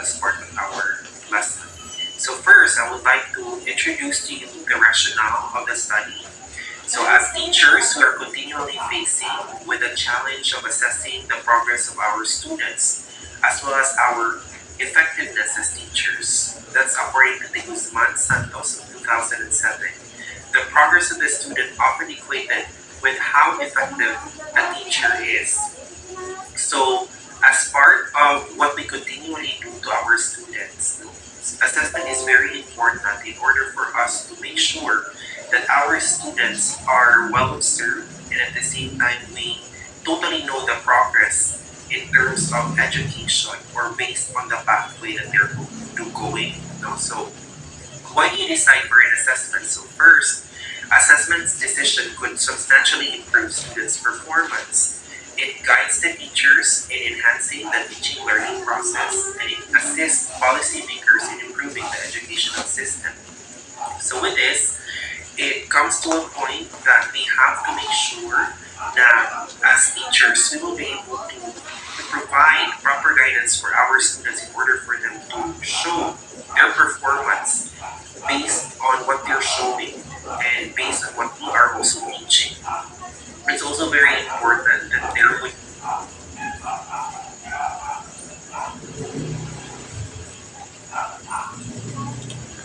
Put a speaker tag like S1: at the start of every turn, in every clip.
S1: as part of our lesson. So first, I would like to introduce to you the rationale of the study. So as teachers, we are continually facing with the challenge of assessing the progress of our students as well as our effectiveness as teachers. That's according to the Guzman Santos of 2007. The progress of the student often equated with how effective a teacher is. So as part of what we continually do to our students, assessment is very important in order for us to make sure that our students are well observed and at the same time we totally know the progress in terms of education or based on the pathway that they're going. So why do you decide for an assessment? So first, assessment's decision could substantially improve students' performance. It guides the teachers in enhancing the teaching learning process and it assists policymakers in improving the educational system. So with this, it comes to a point that we have to make sure that as teachers, we will be able to provide proper guidance for our students in order for them to show their performance based on what they're showing and based on what we are also teaching. It's also very important that there would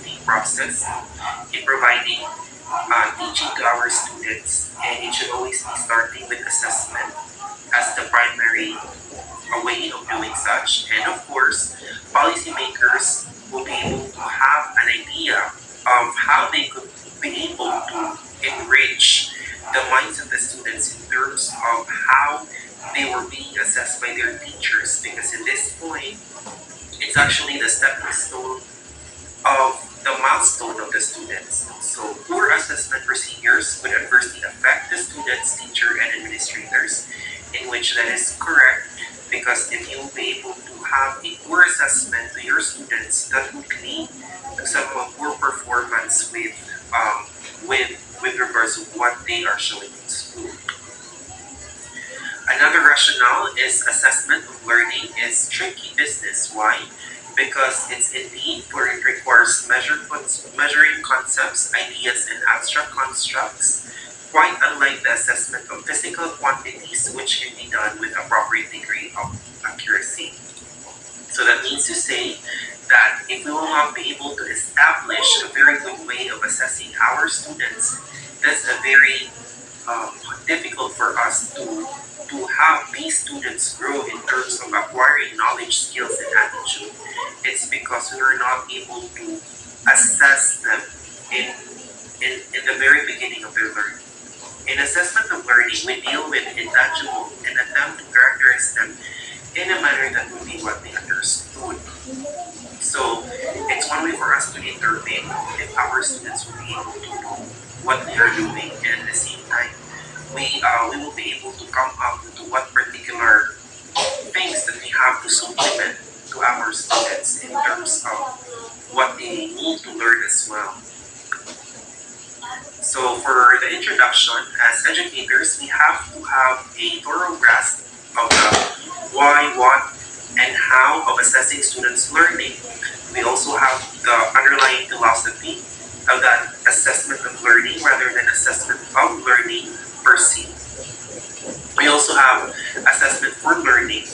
S1: be process in providing teaching to our students, and it should always be starting with assessment as the primary way of doing such. And of course, policymakers will be able to have an idea of how they could be able to enrich the minds of the students in terms of how they were being assessed by their teachers, because at this point, it's actually the stepping stone of the milestone of the students. So poor assessment procedures would adversely affect the students, teacher, and administrators, in which that is correct, because if you will be able to have a poor assessment to your students, that would lead to some poor performance with regards to what they are showing in school. Another rationale is assessment of learning is tricky business. Why? Because it's indeed where it requires measuring concepts, ideas, and abstract constructs, quite unlike the assessment of physical quantities, which can be done with appropriate degree of accuracy. So that means to say that if we will not be able to establish a very good way of assessing our students, that's a very difficult for us to have these students grow in terms of acquiring knowledge, skills, and attitude. It's because we are not able to assess them in the very beginning of their learning. In assessment of learning, we deal with intangible and attempt to characterize them in a manner that would be what they understood. So it's one way for us to determine if our students will be able to know what they are doing, and at the same time, we will be able to come up to what particular things that we have to supplement to our students in terms of what they need to learn as well. So for the introduction, as educators, we have to have a thorough grasp of the why, what, and how of assessing students' learning. We also have the underlying philosophy of that assessment of learning rather than assessment of learning per se. We also have assessment for learning.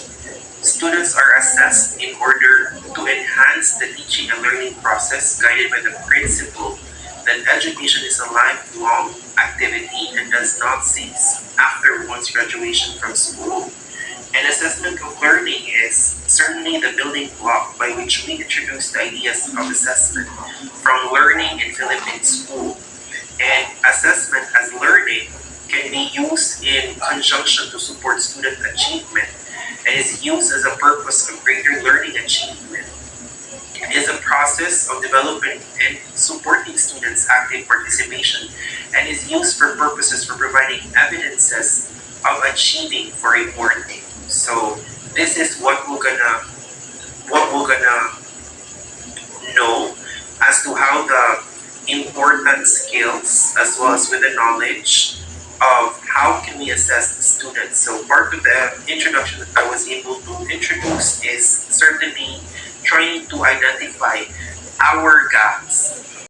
S1: Students are assessed in order to enhance the teaching and learning process guided by the principle that education is a lifelong activity and does not cease after one's graduation from school. An assessment of learning is certainly the building block by which we introduce the ideas of assessment from learning in Philippine school. And assessment as learning can be used in conjunction to support student achievement and is used as a purpose of greater learning achievement. It is a process of developing and supporting students' active participation and is used for purposes for providing evidences of achieving for a learning. So this is what we're gonna know as to how the important skills as well as with the knowledge of how can we assess the students. So part of the introduction that I was able to introduce is certainly trying to identify our gaps